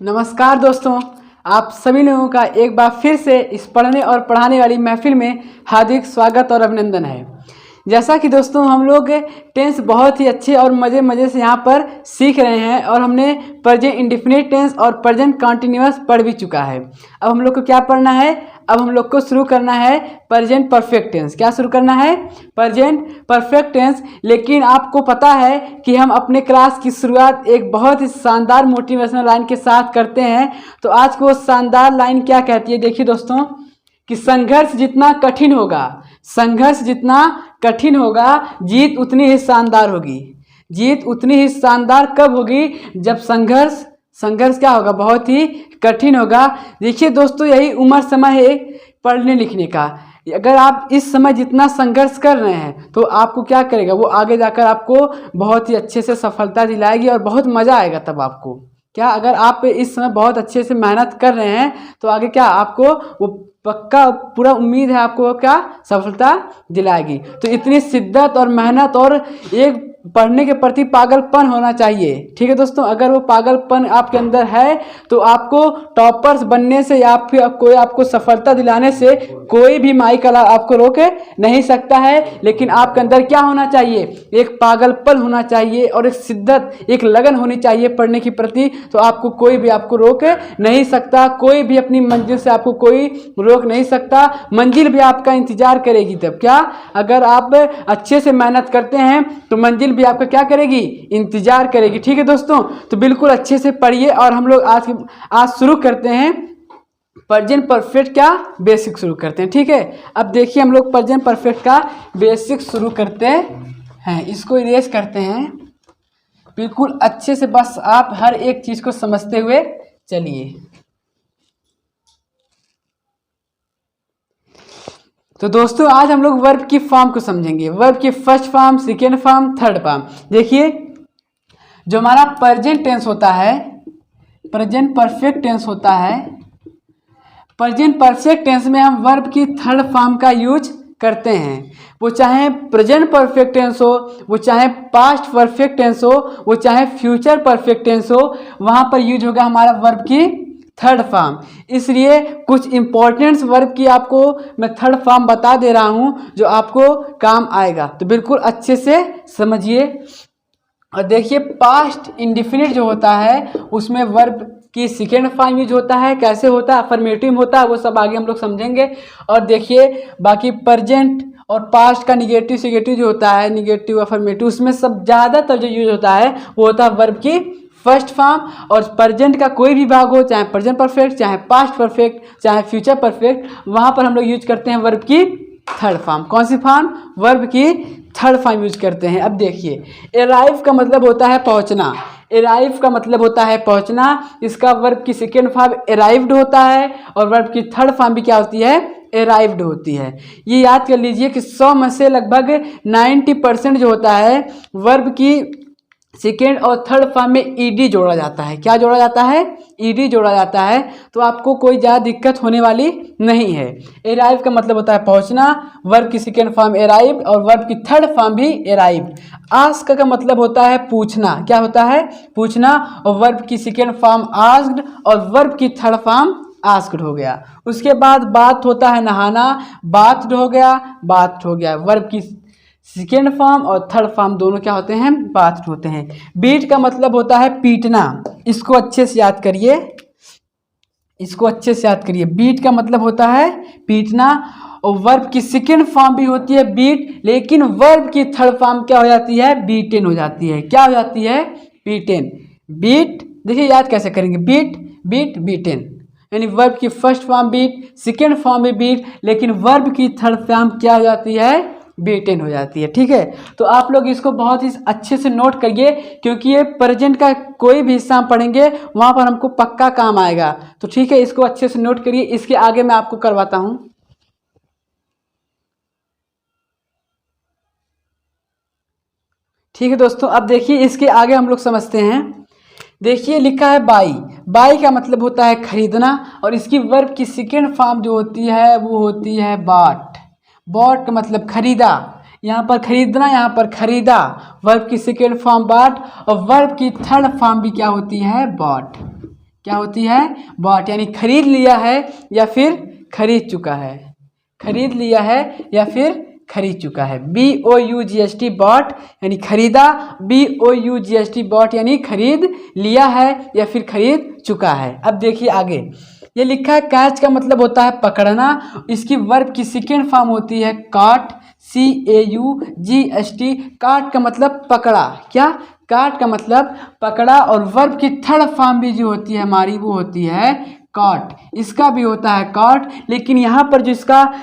नमस्कार दोस्तों, आप सभी लोगों का एक बार फिर से इस पढ़ने और पढ़ाने वाली महफिल में हार्दिक स्वागत और अभिनंदन है। जैसा कि दोस्तों हम लोग टेंस बहुत ही अच्छे और मज़े से यहाँ पर सीख रहे हैं और हमने प्रेजेंट इंडेफिनिट टेंस और प्रेजेंट कंटिन्यूअस पढ़ भी चुका है। अब हम लोग को क्या पढ़ना है? अब हम लोग को शुरू करना है प्रेजेंट परफेक्ट टेंस। क्या शुरू करना है? Present perfect tense. लेकिन आपको पता है कि हम अपने क्लास की शुरुआत एक बहुत ही शानदार मोटिवेशनल लाइन के साथ करते हैं। तो आज को शानदार लाइन क्या कहती है? देखिए दोस्तों कि संघर्ष जितना कठिन होगा जीत उतनी ही शानदार होगी। जीत उतनी ही शानदार कब होगी? जब संघर्ष क्या होगा? बहुत ही कठिन होगा। देखिए दोस्तों, यही उम्र समय है पढ़ने लिखने का। अगर आप इस समय जितना संघर्ष कर रहे हैं तो आपको क्या करेगा? वो आगे जाकर आपको बहुत ही अच्छे से सफलता दिलाएगी और बहुत मज़ा आएगा। तब आपको क्या, अगर आप इस समय बहुत अच्छे से मेहनत कर रहे हैं तो आगे क्या आपको वो पक्का पूरा उम्मीद है आपको क्या सफलता दिलाएगी। तो इतनी शिद्दत और मेहनत और एक पढ़ने के प्रति पागलपन होना चाहिए। ठीक है दोस्तों, अगर वो पागलपन आपके अंदर है तो आपको टॉपर्स बनने से या फिर कोई आपको सफलता दिलाने से कोई भी माई कला आपको रोक नहीं सकता है। लेकिन आपके अंदर क्या होना चाहिए? एक पागलपन होना चाहिए और एक शिद्दत, एक लगन होनी चाहिए पढ़ने के प्रति। तो आपको कोई भी आपको रोक नहीं सकता। कोई भी अपनी मंजिल से आपको कोई रोक नहीं सकता। मंजिल भी आपका इंतजार करेगी। तब क्या, अगर आप अच्छे से मेहनत करते हैं तो मंजिल भी आपका क्या करेगी? इंतजार करेगी। ठीक है दोस्तों, तो बिल्कुल अच्छे से पढ़िए। और हम लोग आज शुरू करते हैं प्रेजेंट परफेक्ट का बेसिक शुरू करते हैं। ठीक है, अब देखिए हम लोग प्रेजेंट परफेक्ट का बेसिक शुरू करते हैं। इसको इरेज करते हैं बिल्कुल अच्छे से। बस आप हर एक चीज को समझते हुए चलिए। तो दोस्तों आज हम लोग वर्ब की फॉर्म को समझेंगे। वर्ब की first form, second form, third form. देखिए, जो हमारा प्रेजेंट टेंस होता है, प्रेजेंट परफेक्ट टेंस होता है, प्रेजेंट परफेक्ट टेंस में हम वर्ब की थर्ड फॉर्म का यूज करते हैं। वो चाहे प्रेजेंट परफेक्ट टेंस हो, वो चाहे पास्ट परफेक्ट टेंस हो, वो चाहे फ्यूचर परफेक्ट टेंस हो, वहाँ पर यूज होगा हमारा वर्ब की थर्ड फॉर्म। इसलिए कुछ इंपॉर्टेंट वर्ब की आपको मैं थर्ड फॉर्म बता दे रहा हूँ जो आपको काम आएगा। तो बिल्कुल अच्छे से समझिए और देखिए। पास्ट इंडेफिनिट जो होता है उसमें वर्ब की सेकेंड फॉर्म यूज होता है। कैसे होता है? अफर्मेटिव होता है, वो सब आगे हम लोग समझेंगे। और देखिए बाकी प्रेजेंट और पास्ट का निगेटिव सिगेटिव जो होता है, निगेटिव अफर्मेटिव, उसमें सब ज़्यादातर जो यूज होता है वो होता है वर्ब की फर्स्ट फॉर्म। और प्रेजेंट का कोई भी भाग हो, चाहे प्रेजेंट परफेक्ट, चाहे पास्ट परफेक्ट, चाहे फ्यूचर परफेक्ट, वहाँ पर हम लोग यूज करते हैं वर्ब की थर्ड फॉर्म। कौन सी फॉर्म? वर्ब की थर्ड फॉर्म यूज करते हैं। अब देखिए, अराइव का मतलब होता है पहुंचना। अराइव का मतलब होता है पहुंचना। इसका वर्ब की सेकेंड फॉर्म अराइव्ड होता है और वर्ब की थर्ड फॉर्म भी क्या होती है? अराइव्ड होती है। ये याद कर लीजिए कि 100 में से लगभग 90% जो होता है वर्ब की सेकेंड और थर्ड फॉर्म में ईडी जोड़ा जाता है। क्या जोड़ा जाता है? ईडी जोड़ा जाता है। तो आपको कोई ज़्यादा दिक्कत होने वाली नहीं है। अराइव का मतलब होता है पहुंचना, वर्ब की सेकेंड फॉर्म अराइव और वर्ब की थर्ड फॉर्म भी अराइव। आस्क का मतलब होता है पूछना। क्या होता है? पूछना। और वर्ब की सेकेंड फॉर्म आस्क्ड और वर्ब की थर्ड फॉर्म आस्क्ड हो गया। उसके बाद बात होता है नहाना, बाथ्ड हो गया। वर्ब की सेकेंड फॉर्म और थर्ड फॉर्म दोनों क्या होते हैं? बाथ्ड होते हैं। बीट का मतलब होता है पीटना। इसको अच्छे से याद करिए, बीट का मतलब होता है पीटना। और वर्ब की सेकेंड फॉर्म भी होती है बीट, लेकिन वर्ब की थर्ड फॉर्म क्या हो जाती है? बीटेन हो जाती है। क्या हो जाती है? बीटेन। बीट, देखिए याद कैसे करेंगे? बीट बीटेन, यानी वर्ब की first form beat, second form भी बीट, लेकिन वर्ब की थर्ड फॉर्म क्या हो जाती है? बीटेन हो जाती है। ठीक है, तो आप लोग इसको बहुत ही अच्छे से नोट करिए, क्योंकि ये प्रेजेंट का कोई भी हिस्सा हम पढ़ेंगे वहाँ पर हमको पक्का काम आएगा। तो ठीक है, इसको अच्छे से नोट करिए। इसके आगे मैं आपको करवाता हूँ। ठीक है दोस्तों, अब देखिए इसके आगे हम लोग समझते हैं। देखिए लिखा है बाई। बाई का मतलब होता है खरीदना और इसकी वर्ब की सेकेंड फॉर्म जो होती है वो होती है बॉट। बॉट का मतलब खरीदा। यहाँ पर खरीदना, यहाँ पर खरीदा। वर्ब की सेकेंड फॉर्म बॉट और वर्ब की थर्ड फॉर्म भी क्या होती है? बॉट। क्या होती है? बॉट, यानी खरीद लिया है या फिर खरीद चुका है, खरीद लिया है या फिर खरीद चुका है। BOUGST बॉट यानी खरीदा, BOUGST बॉट यानी खरीद लिया है या फिर खरीद चुका है। अब देखिए आगे ये लिखा है कैच का मतलब होता है पकड़ना, इसकी वर्ब की सेकेंड फॉर्म होती है काट, CAUGST। काट का मतलब पकड़ा, क्या? काट का मतलब पकड़ा। और वर्ब की थर्ड फॉर्म भी जो होती है हमारी वो होती है काट, इसका भी होता है काट। लेकिन यहाँ पर जो इसका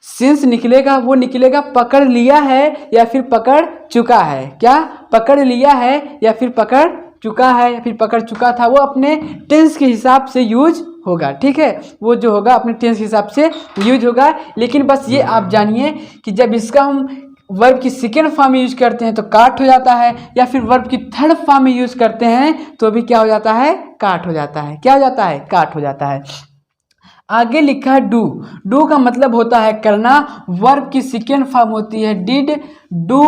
सेंस निकलेगा वो निकलेगा पकड़ लिया है या फिर पकड़ चुका है। क्या? पकड़ लिया है या फिर पकड़ चुका है या फिर पकड़ चुका था, वो अपने टेंस के हिसाब से यूज होगा। ठीक है, वो जो होगा अपने टेंस के हिसाब से यूज होगा। लेकिन बस ये आप जानिए कि जब इसका हम वर्ब की सेकेंड फॉर्म में यूज करते हैं तो काट हो जाता है, या फिर वर्ब की थर्ड फॉर्म में यूज करते हैं तो भी क्या हो जाता है? काट हो जाता है। क्या हो जाता है? काट हो जाता है। आगे लिखा है डू। डू का मतलब होता है करना, वर्ब की सेकेंड फॉर्म होती है डिड, डू,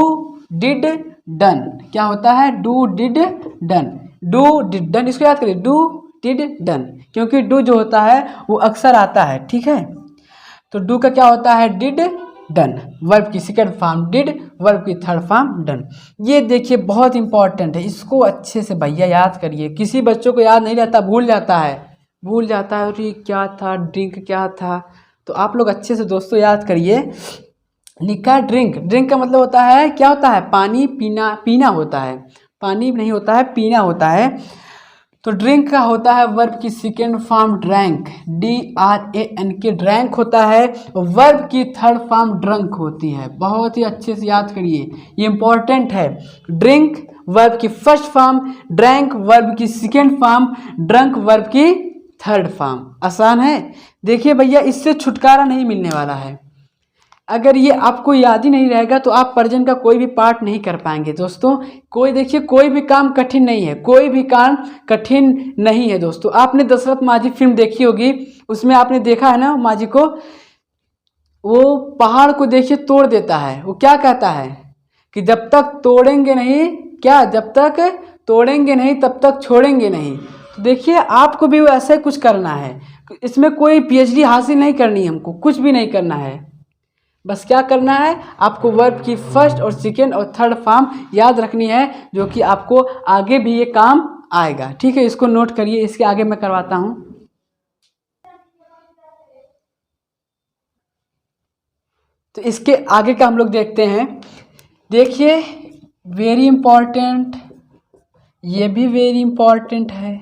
डिड, डन। क्या होता है? Do, did, done. Do, did, done, इसको याद करिए, डू, डिड, डन, क्योंकि डू जो होता है वो अक्सर आता है। ठीक है, तो डू का क्या होता है? Did, done. वर्ब की सेकेंड फॉर्म डिड, वर्ब की थर्ड फॉर्म डन। ये देखिए बहुत इंपॉर्टेंट है, इसको अच्छे से भैया याद करिए। किसी बच्चों को याद नहीं रहता, भूल जाता है, भूल जाता है अरे क्या था, ड्रिंक क्या था। तो आप लोग अच्छे से दोस्तों याद करिए। लिखा है ड्रिंक। ड्रिंक का मतलब होता है, क्या होता है? पानी पीना, पीना होता है, पानी नहीं होता है, पीना होता है। तो ड्रिंक का होता है वर्ब की second form drank, DRANK, drank होता है। वर्ब की थर्ड फॉर्म ड्रंक होती है। बहुत ही अच्छे से याद करिए, ये इंपॉर्टेंट है। ड्रिंक वर्ब की फर्स्ट फॉर्म, ड्रैंक वर्ब की सेकेंड फॉर्म, ड्रंक वर्ब की थर्ड फॉर्म। आसान है। देखिए भैया इससे छुटकारा नहीं मिलने वाला है। अगर ये आपको याद ही नहीं रहेगा तो आप प्रेजेंट का कोई भी पार्ट नहीं कर पाएंगे दोस्तों। कोई देखिए कोई भी काम कठिन नहीं है, कोई भी काम कठिन नहीं है दोस्तों। आपने दशरथ माझी फिल्म देखी होगी, उसमें आपने देखा है ना माझी को, वो पहाड़ को देखिए तोड़ देता है। वो क्या कहता है कि जब तक तोड़ेंगे नहीं, क्या? जब तक तोड़ेंगे नहीं तब तक छोड़ेंगे नहीं। तो देखिए आपको भी वैसे कुछ करना है, इसमें कोई PhD हासिल नहीं करनी है, हमको कुछ भी नहीं करना है। बस क्या करना है, आपको वर्ब की फर्स्ट और सेकेंड और थर्ड फॉर्म याद रखनी है, जो कि आपको आगे भी ये काम आएगा। ठीक है, इसको नोट करिए। इसके आगे मैं करवाता हूँ। तो इसके आगे का हम लोग देखते हैं। देखिए वेरी इंपॉर्टेंट, ये भी वेरी इंपॉर्टेंट है,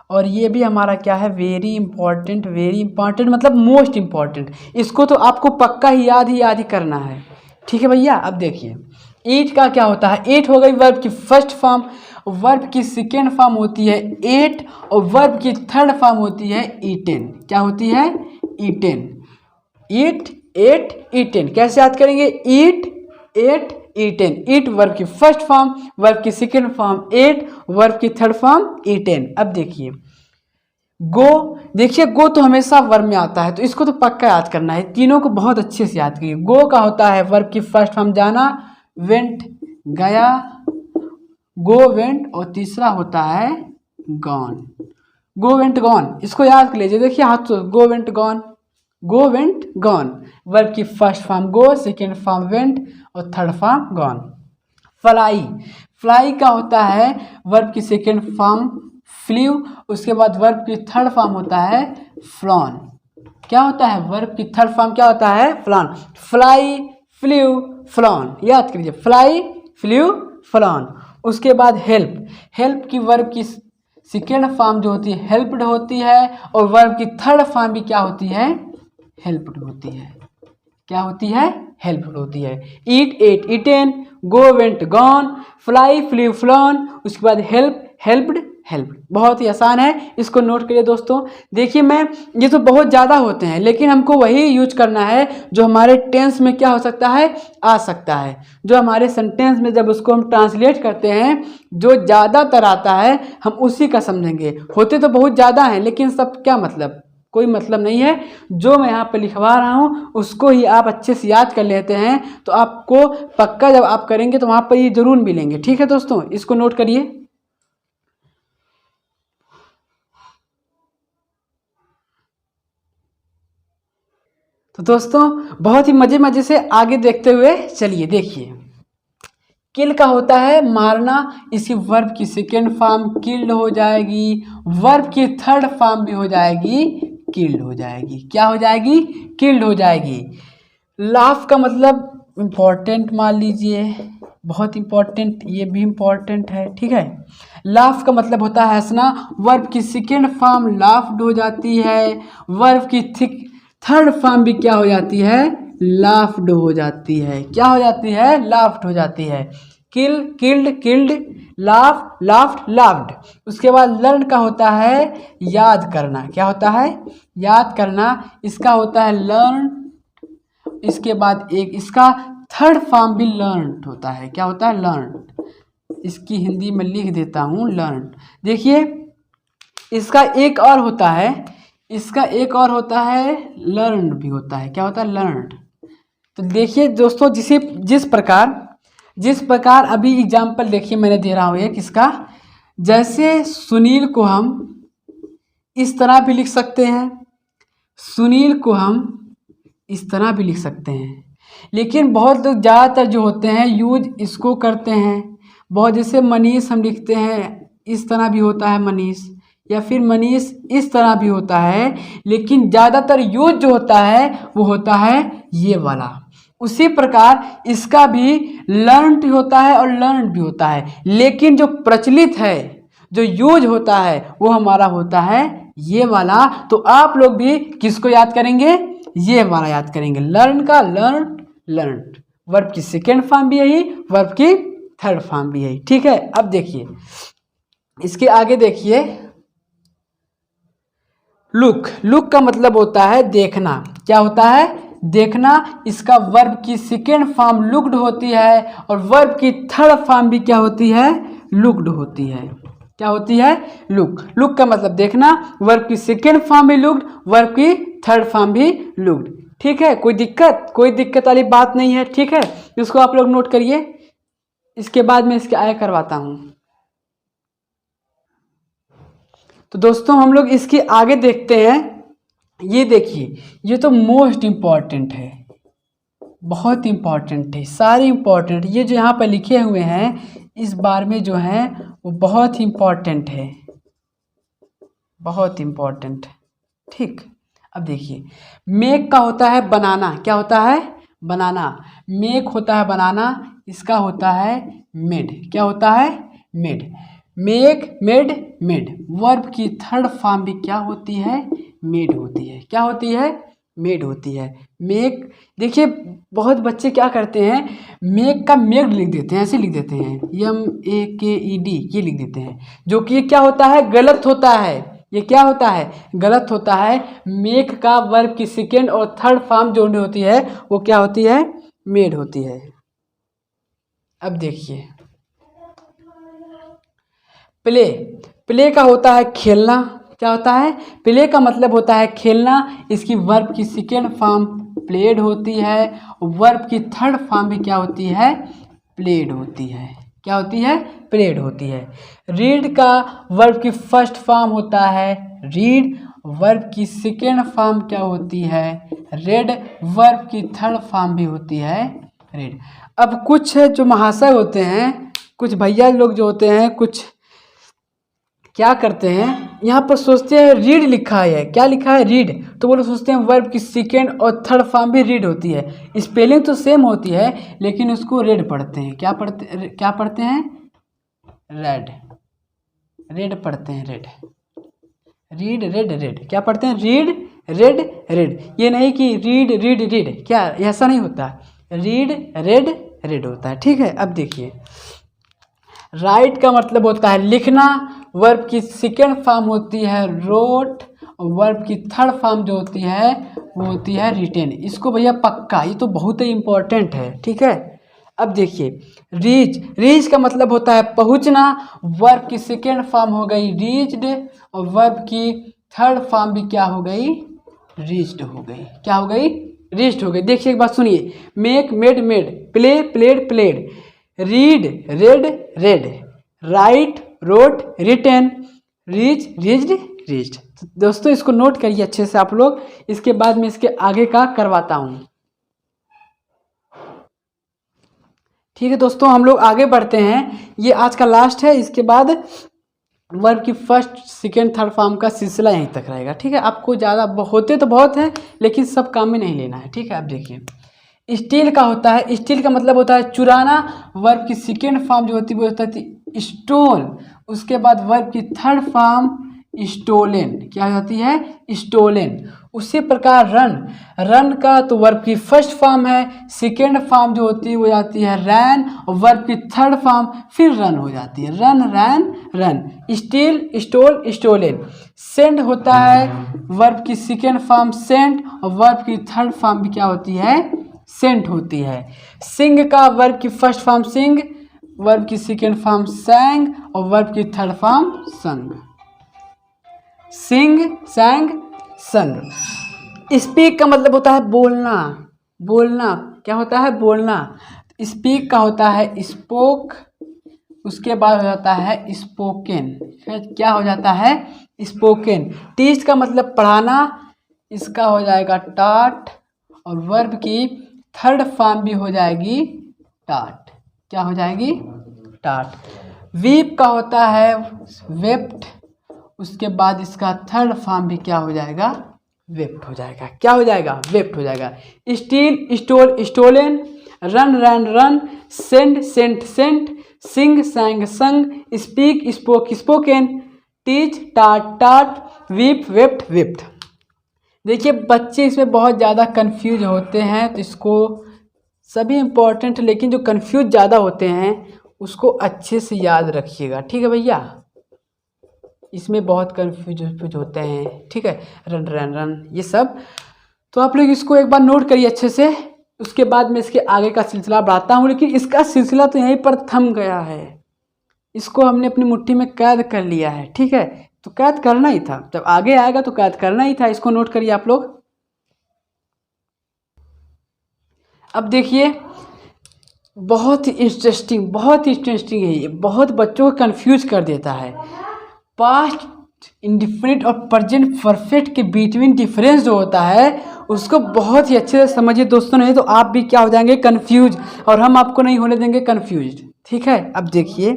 और ये भी हमारा क्या है? Very important. वेरी इंपॉर्टेंट मतलब मोस्ट इंपॉर्टेंट। इसको तो आपको पक्का ही याद ही करना है। ठीक है भैया, अब देखिए ईट का क्या होता है? ईट हो गई वर्ब की फर्स्ट फॉर्म, वर्ब की सेकेंड फॉर्म होती है एट, और वर्ब की थर्ड फॉर्म होती है ईटेन। क्या होती है? ईटेन। ईट, एट, ईटेन। कैसे याद करेंगे? ईट, एट, ईटेन। ईट वर्ब की फर्स्ट फॉर्म, वर्ब की सेकेंड फॉर्म एट, वर्ब की थर्ड फॉर्म ईटेन। अब देखिए गो। देखिए गो तो हमेशा वर्ब में आता है, तो इसको तो पक्का याद करना है। तीनों को बहुत अच्छे से याद करिए। गो का होता है वर्ब की फर्स्ट फॉर्म जाना, वेंट, गया, गो, वेंट, और तीसरा होता है गॉन। गो, वेंट, गॉन, इसको याद कर लीजिए। देखिए हाथ तो, गो, वेंट, गॉन, गो, वेंट, गॉन। वर्ब की फर्स्ट फॉर्म गो, सेकेंड फॉर्म वेंट, और third form gone. Fly. Fly का होता है वर्ब की सेकेंड फॉर्म फ्ल्यू, उसके बाद वर्ब की थर्ड फॉर्म होता है फ्लॉन। क्या होता है? वर्ब की थर्ड फॉर्म क्या होता है? फ्लॉन। फ्लाई, फ्ल्यू, फ्लॉन, याद करिए। Fly, flew, flown. उसके बाद हेल्प। हेल्प की वर्ब की सेकेंड फॉर्म जो होती है हेल्प्ड होती है, और वर्ब की थर्ड फॉर्म भी क्या होती है? हेल्प्ड होती है। क्या होती है? हेल्प्ड होती है। Eat, ate, eaten, go, went, gone, fly, flew, flown, उसके बाद हेल्प, हेल्प्ड, हेल्प्ड। बहुत ही आसान है, इसको नोट करिए दोस्तों। देखिए मैं, ये तो बहुत ज़्यादा होते हैं, लेकिन हमको वही यूज करना है जो हमारे टेंस में क्या हो सकता है? आ सकता है। जो हमारे सेंटेंस में जब उसको हम ट्रांसलेट करते हैं, जो ज़्यादातर आता है हम उसी का समझेंगे। होते तो बहुत ज़्यादा हैं, लेकिन सब क्या मतलब? कोई मतलब नहीं है। जो मैं यहाँ पे लिखवा रहा हूँ उसको ही आप अच्छे से याद कर लेते हैं, तो आपको पक्का जब आप करेंगे तो वहाँ पर ये जरूर मिलेंगे। ठीक है दोस्तों, इसको नोट करिए। तो दोस्तों बहुत ही मजे से आगे देखते हुए चलिए। देखिए किल का होता है मारना, इसी वर्ब की सेकेंड फॉर्म किल्ड हो जाएगी, वर्ब की थर्ड फॉर्म भी हो जाएगी किल्ड हो जाएगी। क्या हो जाएगी? किल्ड हो जाएगी। लाफ का मतलब इम्पॉर्टेंट मान लीजिए, बहुत इम्पॉर्टेंट, ये भी इम्पॉर्टेंट है, ठीक है। लाफ का मतलब होता है हंसना, वर्ब की सेकेंड फॉर्म लाफ्ड हो जाती है, वर्ब की थर्ड फॉर्म भी क्या हो जाती है? लाफ्ड हो जाती है। क्या हो जाती है? लाफ्ड हो जाती है। Kill, killed, killed, laugh, laughed, laughed. उसके बाद लर्न का होता है याद करना। क्या होता है? याद करना। इसका होता है लर्न। इसके बाद एक इसका थर्ड फॉर्म भी लर्न होता है। क्या होता है? लर्न। इसकी हिंदी में लिख देता हूँ लर्न। देखिए इसका एक और होता है, इसका एक और होता है लर्न भी होता है। क्या होता है? लर्न। तो देखिए दोस्तों जिस प्रकार अभी एग्जाम्पल देखिए मैंने दे रहा हूँ एक इसका, जैसे सुनील को हम इस तरह भी लिख सकते हैं, सुनील को हम इस तरह भी लिख सकते हैं, लेकिन बहुत लोग ज़्यादातर जो होते हैं यूज इसको करते हैं। बहुत जैसे मनीष हम लिखते हैं, इस तरह भी होता है मनीष, या फिर मनीष इस तरह भी होता है, लेकिन ज़्यादातर यूज जो होता है वो होता है ये वाला। उसी प्रकार इसका भी लर्न होता है और लर्न भी होता है, लेकिन जो प्रचलित है, जो यूज होता है वो हमारा होता है ये वाला। तो आप लोग भी किसको याद करेंगे? ये वाला याद करेंगे, लर्न का लर्न, लर्न। वर्ब की सेकेंड फॉर्म भी यही, वर्ब की थर्ड फॉर्म भी यही, ठीक है। अब देखिए इसके आगे देखिए, लुक, लुक का मतलब होता है देखना। क्या होता है? देखना। इसका वर्ब की सेकेंड फॉर्म लुक्ड होती है और वर्ब की थर्ड फॉर्म भी क्या होती है? लुक्ड होती है। क्या होती है? लुक। लुक का मतलब देखना, वर्ब की सेकेंड फॉर्म भी लुक्ड, वर्ब की थर्ड फॉर्म भी लुक्ड, ठीक है। कोई दिक्कत वाली बात नहीं है, ठीक है। इसको आप लोग नोट करिए। इसके बाद मैं इसके आगे करवाता हूँ। तो दोस्तों हम लोग इसके आगे देखते हैं। ये देखिए, ये तो मोस्ट इम्पॉर्टेंट है, बहुत इम्पॉर्टेंट है, सारे इम्पॉर्टेंट ये जो यहाँ पर लिखे हुए हैं इस बार में जो है वो बहुत इम्पॉर्टेंट है, बहुत इम्पॉर्टेंट, ठीक। अब देखिए मेक का होता है बनाना। क्या होता है? बनाना। मेक होता है बनाना, इसका होता है मेड। क्या होता है? Made. Make, made, made. Verb की थर्ड फॉर्म भी क्या होती है? मेड होती है। क्या होती है? मेड होती है। मेक, देखिए बहुत बच्चे क्या करते हैं, मेक का मेड लिख देते हैं, ऐसे लिख देते हैं, MEKED ये लिख देते हैं, जो कि क्या होता है? गलत होता है। ये क्या होता है? गलत होता है। मेक का वर्ब की सेकेंड और थर्ड फॉर्म जो होती है वो क्या होती है? मेड होती है। अब देखिए प्ले, प्ले का होता है खेलना। क्या होता है? प्ले का मतलब होता है खेलना। इसकी वर्ब की सेकेंड फॉर्म प्लेड होती है, वर्ब की थर्ड फॉर्म भी क्या होती है? प्लेड होती है। क्या होती है? प्लेड होती है। रीड का वर्ब की फर्स्ट फॉर्म होता है रीड, वर्ब की सेकेंड फॉर्म क्या होती है? रेड, वर्ब की थर्ड फॉर्म भी होती है रेड। अब कुछ जो महाशय होते हैं, कुछ भैया लोग जो होते हैं, कुछ क्या करते हैं, यहाँ पर सोचते हैं रीड लिखा है, क्या लिखा है? रीड, तो वो लोग सोचते हैं वर्ब की सेकेंड और थर्ड फॉर्म भी रीड होती है। स्पेलिंग तो सेम होती है लेकिन उसको रेड पढ़ते हैं। क्या पढ़ते हैं? रेड, रेड पढ़ते हैं, रेड, रीड, रेड, रेड। क्या पढ़ते हैं? Read, read, red. ये नहीं कि रीड, रीड, रीड, क्या ऐसा नहीं होता, रीड, रेड, रेड होता है, ठीक है। अब देखिए राइट का मतलब होता है लिखना, वर्ब की सेकेंड फॉर्म होती है रोट और वर्ब की थर्ड फॉर्म जो होती है वो होती है रिटेन। इसको भैया पक्का, ये तो बहुत ही इम्पोर्टेंट है, ठीक है। अब देखिए रीच, रीच का मतलब होता है पहुंचना, वर्ब की सेकेंड फॉर्म हो गई रीच्ड और वर्ब की थर्ड फॉर्म भी क्या हो गई? रीच्ड हो गई। क्या हो गई? रीच्ड हो गई। देखिए एक बात सुनिए, make, made, made, play, played, played, read, read, read, write, wrote, written, reach, reached, reached. तो दोस्तों इसको नोट करिए अच्छे से आप लोग, इसके बाद मैं इसके आगे का करवाता हूँ। ठीक है दोस्तों, हम लोग आगे बढ़ते हैं। ये आज का लास्ट है, इसके बाद वर्ब की फर्स्ट सेकेंड थर्ड फॉर्म का सिलसिला यहीं तक रहेगा। ठीक है, आपको ज़्यादा होते तो बहुत है लेकिन सब काम में नहीं लेना है। ठीक है, आप देखिए स्टील का होता है, स्टील का मतलब होता है चुराना। वर्ब की सेकेंड फॉर्म जो होती है वो होती है स्टोल। उसके बाद वर्ब की थर्ड फॉर्म स्टोलन, क्या होती है? स्टोलन। उसी प्रकार रन, रन का तो वर्ब की फर्स्ट फॉर्म है, सेकेंड फॉर्म जो होती है वो जाती है रैन, और वर्ब की थर्ड फॉर्म फिर रन हो जाती है, run ran run. Steal stole stolen. Send होता है वर्ब की सेकेंड फॉर्म सेंट, और वर्ब की थर्ड फॉर्म भी क्या होती है? सेंट होती है। सिंग का वर्ब की फर्स्ट फॉर्म सिंग, वर्ब की सेकेंड फॉर्म सैंग, और वर्ब की थर्ड फॉर्म संग। सिंग सैंग संग। स्पीक का मतलब होता है बोलना, बोलना क्या होता है? बोलना। स्पीक का होता है स्पोक, उसके बाद हो जाता है स्पोकन। क्या हो जाता है? स्पोकन। टीच का मतलब पढ़ाना, इसका हो जाएगा टाट, और वर्ब की थर्ड फॉर्म भी हो जाएगी टाट। क्या हो जाएगी? टाट। वीप का होता है वेप्ट, उसके बाद इसका थर्ड फॉर्म भी क्या हो जाएगा? वेप्ट हो जाएगा। क्या हो जाएगा? वेप्ट हो जाएगा। Steal stole stolen, run ran run, send sent sent, sing sang sung, speak spoke spoken, teach टाट टाट, वीप वेप्ट वेप्ट। देखिए बच्चे इसमें बहुत ज़्यादा कंफ्यूज होते हैं, तो इसको सभी इम्पोर्टेंट, लेकिन जो कंफ्यूज ज़्यादा होते हैं उसको अच्छे से याद रखिएगा। ठीक है भैया, इसमें बहुत कंफ्यूज होते हैं। ठीक है, रन रन रन ये सब, तो आप लोग इसको एक बार नोट करिए अच्छे से। उसके बाद मैं इसके आगे का सिलसिला बढ़ाता हूँ, लेकिन इसका सिलसिला तो यहीं पर थम गया है। इसको हमने अपनी मुट्ठी में कैद कर लिया है। ठीक है, तो कैद करना ही था, जब आगे आएगा तो कैद करना ही था। इसको नोट करिए आप लोग। अब देखिए बहुत ही इंटरेस्टिंग है ये, बहुत बच्चों को कंफ्यूज कर देता है। पास्ट इंडिफिनिट और प्रेजेंट परफेक्ट के बिटवीन डिफरेंस जो होता है उसको बहुत ही अच्छे से समझिए दोस्तों, नहीं तो आप भी क्या हो जाएंगे? कंफ्यूज, और हम आपको नहीं होने देंगे कंफ्यूज। ठीक है, अब देखिए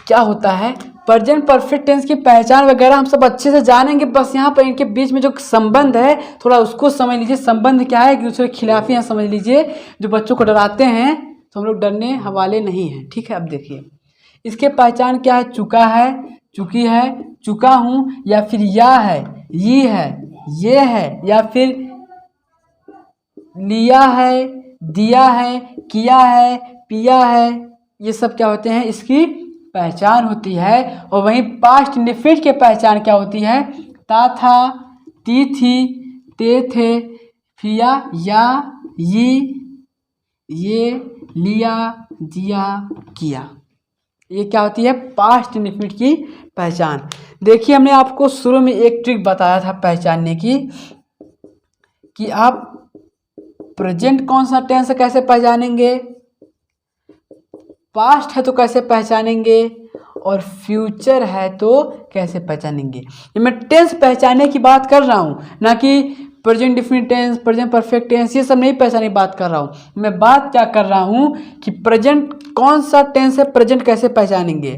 क्या होता है। प्रेजेंट परफेक्ट टेंस की पहचान वगैरह हम सब अच्छे से जानेंगे, बस यहाँ पर इनके बीच में जो संबंध है थोड़ा उसको समझ लीजिए। संबंध क्या है? एक दूसरे के खिलाफ यहाँ समझ लीजिए। जो बच्चों को डराते हैं तो हम लोग डरने हवाले नहीं हैं। ठीक है, अब देखिए इसके पहचान क्या है? चुका है, चुकी है, चुका हूँ, या फिर या है, ये है, या फिर लिया है, दिया है, किया है, पिया है। ये सब क्या होते हैं? इसकी पहचान होती है। और वहीं पास्ट इंडेफिनिट की पहचान क्या होती है? ता था, ती थी, ते थे, फिया, या, ये, लिया, दिया, किया। ये क्या होती है? पास्ट इंडेफिनिट की पहचान। देखिए हमने आपको शुरू में एक ट्रिक बताया था पहचानने की, कि आप प्रेजेंट कौन सा टेंस है कैसे पहचानेंगे, पास्ट है तो कैसे पहचानेंगे, और फ्यूचर है तो कैसे पहचानेंगे। ये मैं टेंस पहचानने की बात कर रहा हूँ, ना कि present definite tense, present perfect tense, ये सब नहीं पहचानने की बात कर रहा हूँ। मैं बात क्या कर रहा हूँ कि प्रेजेंट कौन सा टेंस है, प्रेजेंट कैसे पहचानेंगे।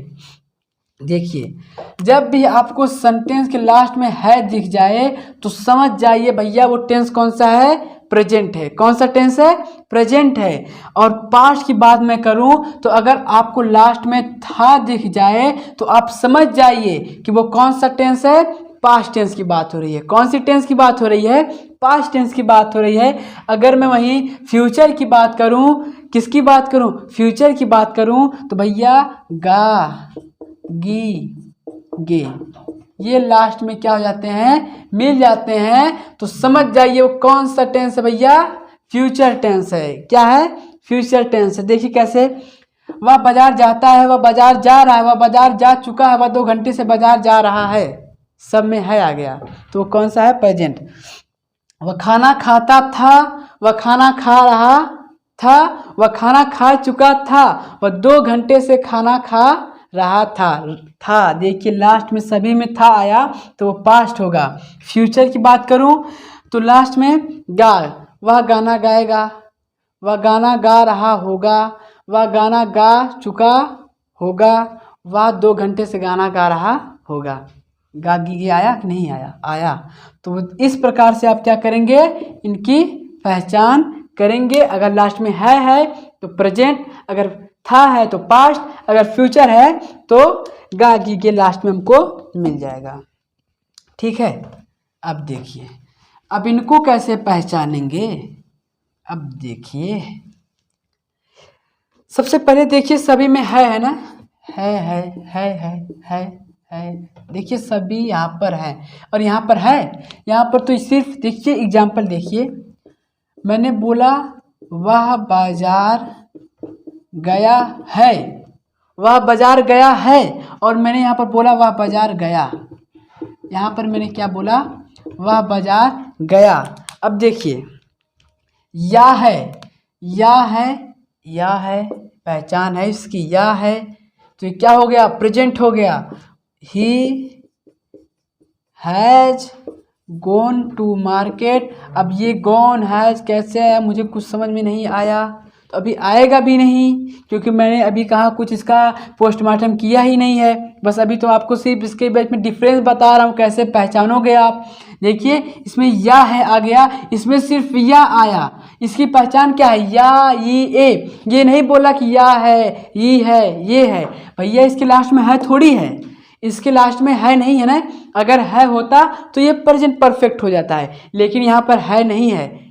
देखिए जब भी आपको सेंटेंस के लास्ट में है दिख जाए तो समझ जाइए भैया वो टेंस कौन सा है? प्रेजेंट है। कौन सा टेंस है? प्रेजेंट है। और पास्ट की बात मैं करूं तो अगर आपको लास्ट में था दिख जाए तो आप समझ जाइए कि वो कौन सा टेंस है? पास्ट टेंस की बात हो रही है। कौन सी टेंस की बात हो रही है? पास्ट टेंस की बात हो रही है। अगर मैं वहीं फ्यूचर की बात करूं, किसकी बात करूं? फ्यूचर की बात करूं तो भैया गा, गी, गे, ये लास्ट में क्या हो जाते हैं? मिल जाते हैं। तो समझ जाइए वो कौन सा टेंस है भैया? फ्यूचर टेंस है। क्या है? फ्यूचर टेंस है। देखिए कैसे, वह बाजार जाता है, वह बाजार जा रहा है, वह बाजार जा चुका है, वह 2 घंटे से बाजार जा रहा है, सब में है आ गया। तो कौन सा है? प्रेजेंट। वह खाना खाता था, वह खाना खा रहा था, वह खाना खा चुका था, वह 2 घंटे से खाना खा रहा था। देखिए लास्ट में सभी में था आया तो वो पास्ट होगा। फ्यूचर की बात करूं तो लास्ट में गा, वह गाना गाएगा, वह गाना गा रहा होगा, वह गाना गा चुका होगा, वह 2 घंटे से गाना गा रहा होगा। गा गी आया कि नहीं आया? आया। तो इस प्रकार से आप क्या करेंगे, इनकी पहचान करेंगे। अगर लास्ट में है तो प्रेजेंट, अगर था है तो पास्ट, अगर फ्यूचर है तो गा गी के लास्ट में हमको मिल जाएगा। ठीक है। अब देखिए अब इनको कैसे पहचानेंगे। अब देखिए सबसे पहले देखिए सभी में है ना, है। देखिए सभी यहाँ पर है और यहाँ पर है। यहाँ पर तो सिर्फ देखिए एग्जाम्पल देखिए, मैंने बोला वह बाजार गया है, वह बाजार गया है, और मैंने यहाँ पर बोला वह बाजार गया। यहाँ पर मैंने क्या बोला, वह बाजार गया। अब देखिए या है पहचान है इसकी, या है तो ये क्या हो गया, प्रेजेंट हो गया। He has gone to market. अब ये गॉन हैज कैसे आया मुझे कुछ समझ में नहीं आया, तो अभी आएगा भी नहीं क्योंकि मैंने अभी कहा कुछ इसका पोस्टमार्टम किया ही नहीं है। बस अभी तो आपको सिर्फ इसके बीच में डिफरेंस बता रहा हूँ कैसे पहचानोगे आप। देखिए इसमें या है आ गया, इसमें सिर्फ या आया, इसकी पहचान क्या है, या ये नहीं बोला कि या है ये है भैया, इसके लास्ट में है थोड़ी है, इसके लास्ट में है नहीं है ना। अगर है होता तो ये प्रेजेंट परफेक्ट हो जाता है, लेकिन यहाँ पर है नहीं है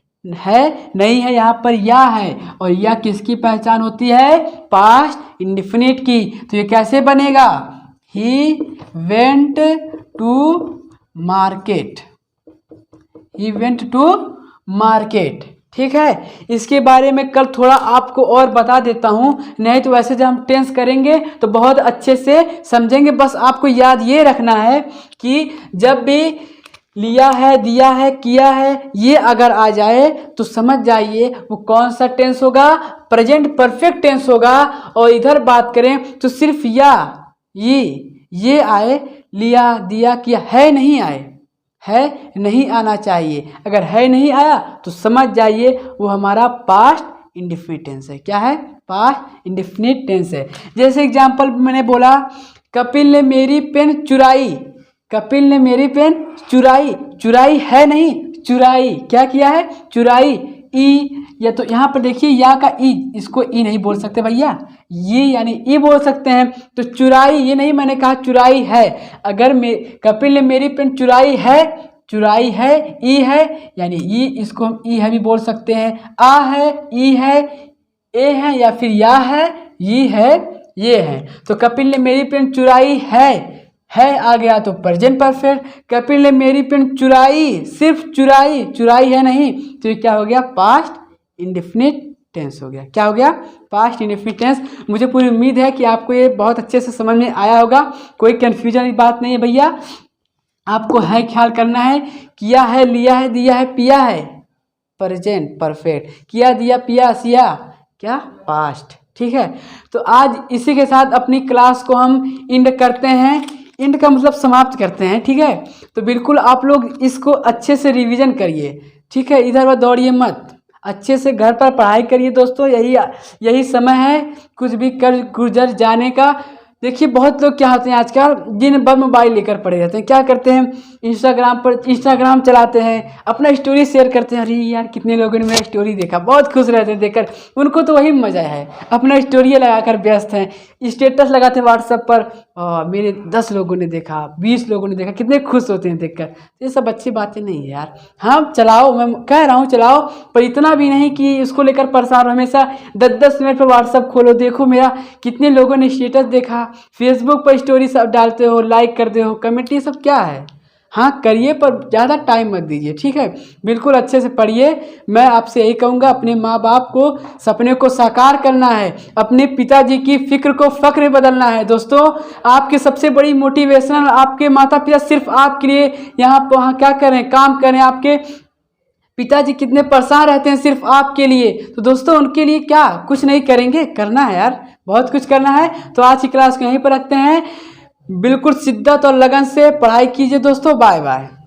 यहाँ पर या है, और या किसकी पहचान होती है, पास्ट इंडेफिनिट की। तो ये कैसे बनेगा, he went to market, he went to market. ठीक है, इसके बारे में कल थोड़ा आपको और बता देता हूँ, नहीं तो वैसे जब हम टेंस करेंगे तो बहुत अच्छे से समझेंगे। बस आपको याद ये रखना है कि जब भी लिया है, दिया है, किया है, ये अगर आ जाए तो समझ जाइए वो कौन सा टेंस होगा, प्रेजेंट परफेक्ट टेंस होगा। और इधर बात करें तो सिर्फ या ये आए, लिया दिया किया, है नहीं आए, है नहीं आना चाहिए। अगर है नहीं आया तो समझ जाइए वो हमारा पास्ट इंडेफिनिट टेंस है। क्या है, पास्ट इंडेफिनिट टेंस है। जैसे एग्जांपल मैंने बोला कपिल ने मेरी पेन चुराई, कपिल ने मेरी पेन चुराई है नहीं, चुराई क्या किया है, चुराई। ई, या तो यहाँ पर देखिए या का ई, इसको ई नहीं बोल सकते भैया, ये यानी ई बोल सकते हैं। तो चुराई ये नहीं, मैंने कहा चुराई है। अगर कपिल ने मेरी पेन चुराई है, ई है यानी ई, इसको हम ई है भी बोल सकते हैं। आ है, ई है, ए है, या फिर या है, ये है, ये है। तो कपिल ने मेरी पेन चुराई है आ गया तो प्रेजेंट परफेक्ट। कपिल ने मेरी पेन चुराई, सिर्फ चुराई है नहीं, तो ये क्या हो गया, पास्ट इंडेफिनिट टेंस हो गया। क्या हो गया, पास्ट इंडेफिनिट टेंस। मुझे पूरी उम्मीद है कि आपको ये बहुत अच्छे से समझ में आया होगा, कोई कन्फ्यूजन की बात नहीं है भैया। आपको है ख्याल करना है, किया है, लिया है, दिया है, पिया है, प्रेजेंट परफेक्ट। किया, दिया, पिया, सिया, क्या, पास्ट। ठीक है, तो आज इसी के साथ अपनी क्लास को हम एंड करते हैं। एंड का मतलब समाप्त करते हैं। ठीक है, तो बिल्कुल आप लोग इसको अच्छे से रिवीजन करिए। ठीक है, इधर उधर दौड़िए मत, अच्छे से घर पर पढ़ाई करिए दोस्तों। यही समय है कुछ भी कर गुजर जाने का। देखिए बहुत लोग क्या होते हैं आजकल, दिन भर मोबाइल लेकर पड़े रहते हैं। क्या करते हैं, इंस्टाग्राम चलाते हैं, अपना स्टोरी शेयर करते हैं। अरे यार कितने लोगों ने मेरा स्टोरी देखा, बहुत खुश रहते हैं देखकर, उनको तो वही मज़ा है, अपना स्टोरी लगाकर व्यस्त हैं, स्टेटस लगाते हैं व्हाट्सएप पर, मेरे 10 लोगों ने देखा, 20 लोगों ने देखा, कितने खुश होते हैं देखकर। ये सब अच्छी बातें नहीं है यार। हाँ चलाओ, मैं कह रहा हूँ चलाओ, पर इतना भी नहीं कि इसको लेकर परेशान हो। हमेशा 10-10 मिनट पर व्हाट्सएप खोलो, देखो मेरा कितने लोगों ने स्टेटस देखा, फेसबुक पर स्टोरी सब डालते हो, लाइक करते हो, कमेंट, ये सब क्या है। हाँ करिए पर ज़्यादा टाइम मत दीजिए। ठीक है, बिल्कुल अच्छे से पढ़िए। मैं आपसे यही कहूँगा, अपने माँ बाप को सपने को साकार करना है, अपने पिताजी की फिक्र को फक्र में बदलना है। दोस्तों आपके सबसे बड़ी मोटिवेशन आपके माता पिता सिर्फ आपके लिए यहाँ वहाँ क्या करें, काम करें, आपके पिताजी कितने परेशान रहते हैं सिर्फ आपके लिए, तो दोस्तों उनके लिए क्या कुछ नहीं करेंगे? करना है यार, बहुत कुछ करना है। तो आज की क्लास को यहीं पर रखते हैं। बिल्कुल शिद्दत और लगन से पढ़ाई कीजिए दोस्तों। Bye bye.